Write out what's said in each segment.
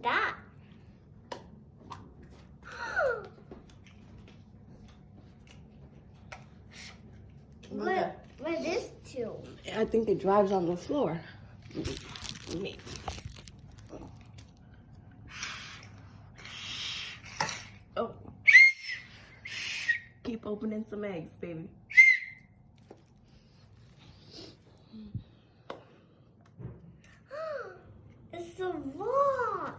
that? What is two? I think it drives on the floor. Maybe. Oh. Keep opening some eggs, baby. It's a watch.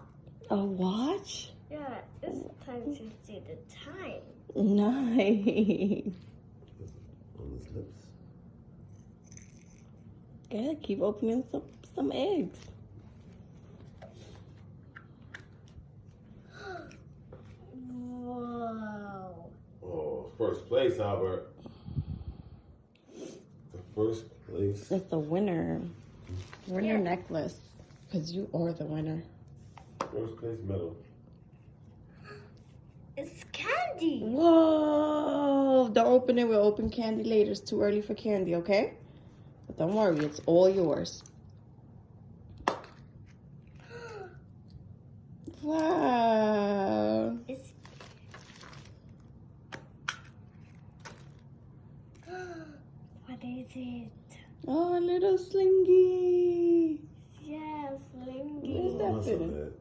A watch? Yeah, it's time to see the time. Nice. On his lips. Yeah, keep opening some eggs. Whoa. Oh, first place, Albert. The first place. It's the winner necklace. Because you are the winner. First place medal. It's candy. Whoa! Don't open it. We'll open candy later. It's too early for candy, okay? But don't worry, it's all yours. Wow. It's what is it? Oh, a little slingy. Yes, Lingy. Where's that That's fitting? bad.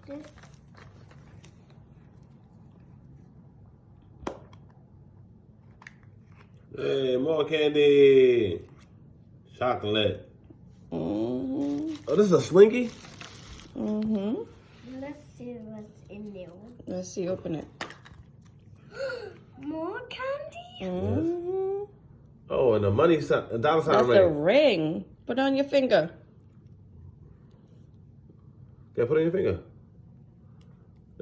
This Hey, more candy. Chocolate. Mm-hmm. Oh, this is a Slinky? Mm-hmm. let's see what's in there. Let's see, open it. More candy? Mm-hmm. Oh, and a money sign, a dollar sign That's ring. a ring. Put it on your finger. Yeah, put it on your finger.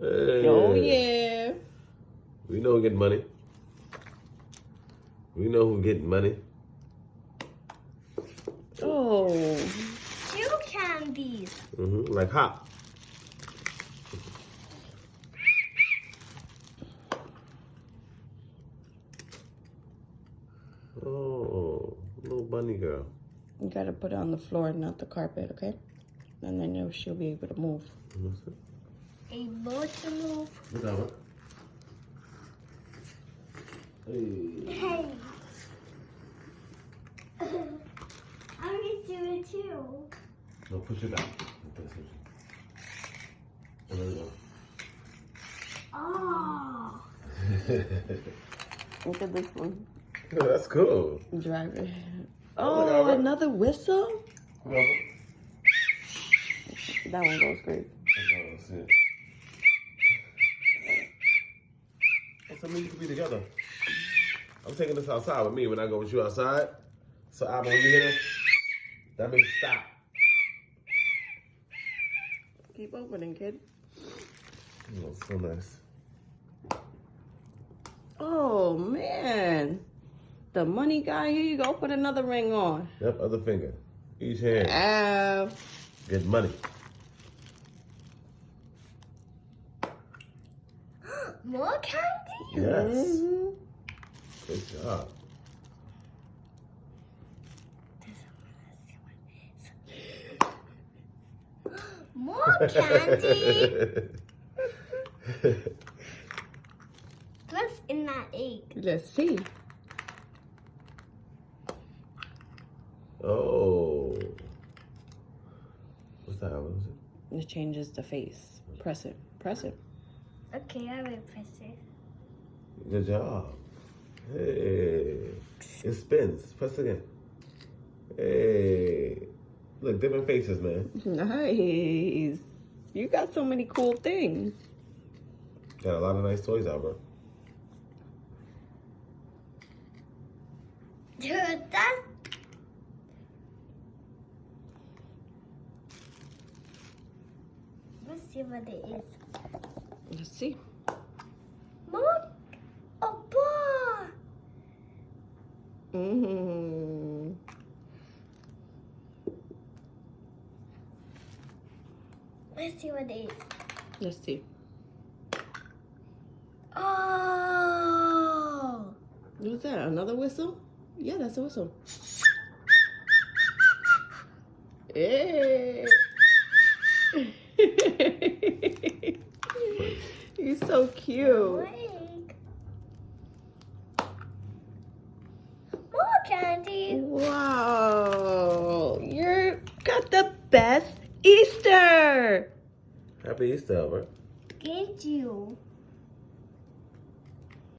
Hey. Oh, yeah. We know who getting money. We know who getting money. Oh. Two candies. Like hop. Oh, little bunny girl. You gotta put it on the floor, not the carpet, okay? And then she'll be able to move. Able to move. Look at it. Hey. Hey. I'm gonna do it too. No, push it down. There we go. Oh. Look at this one. Yeah, that's cool. Drive it. Oh, Oh, look at it. another whistle? Look at it. That one goes great. That's it. That's something you can be together. I'm taking this outside with me when I go with you outside. So, Abba, when you hear this, that means stop. Keep opening, kid. Oh, so nice. Oh, man. The money guy, here you go. Put another ring on. Yep, other finger. Each hand. Ow. Get money. More candy? Yes. Mhm. Good job. More candy? What's in that egg? Let's see. Oh. What's that? What is it? It changes the face. Press it. Press it. Okay, I will press it. Good job. Hey. It spins. Press again. Hey. Look, different faces, man. Nice. You got so many cool things. Got a lot of nice toys, Albert. Dude, that's... Let's see what it is. Let's see. More? A ball! Mm-hmm. Let's see what it is. Let's see. Oh! What's that? Another whistle? Yeah, that's a whistle. Hey. You're so cute. Wait. More candy. Wow. You got the best Easter. Happy Easter, Albert. Thank you.